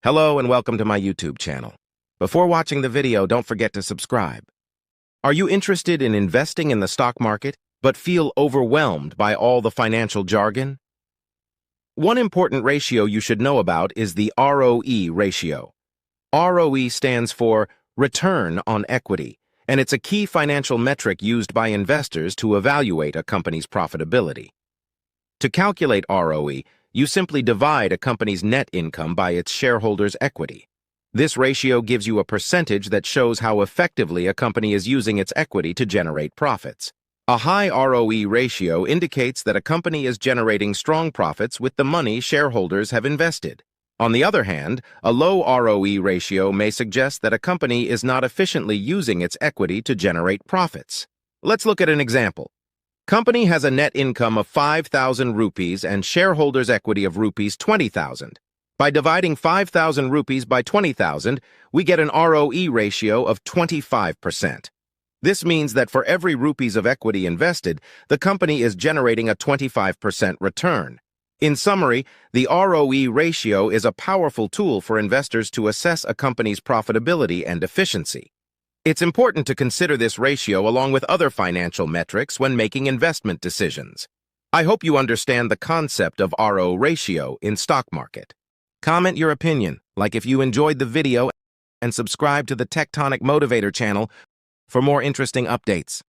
Hello and welcome to my YouTube channel. Before watching the video, don't forget to subscribe. Are you interested in investing in the stock market, but feel overwhelmed by all the financial jargon? One important ratio you should know about is the ROE ratio. ROE stands for Return on Equity, and it's a key financial metric used by investors to evaluate a company's profitability. To calculate ROE, you simply divide a company's net income by its shareholders' equity. This ratio gives you a percentage that shows how effectively a company is using its equity to generate profits. A high ROE ratio indicates that a company is generating strong profits with the money shareholders have invested. On the other hand, a low ROE ratio may suggest that a company is not efficiently using its equity to generate profits. Let's look at an example. Company has a net income of 5,000 rupees and shareholders' equity of rupees 20,000. By dividing 5,000 rupees by 20,000, we get an ROE ratio of 25%. This means that for every rupees of equity invested, the company is generating a 25% return. In summary, the ROE ratio is a powerful tool for investors to assess a company's profitability and efficiency. It's important to consider this ratio along with other financial metrics when making investment decisions. I hope you understand the concept of ROE ratio in stock market. Comment your opinion, like if you enjoyed the video, and subscribe to the Tectonic Motivator channel for more interesting updates.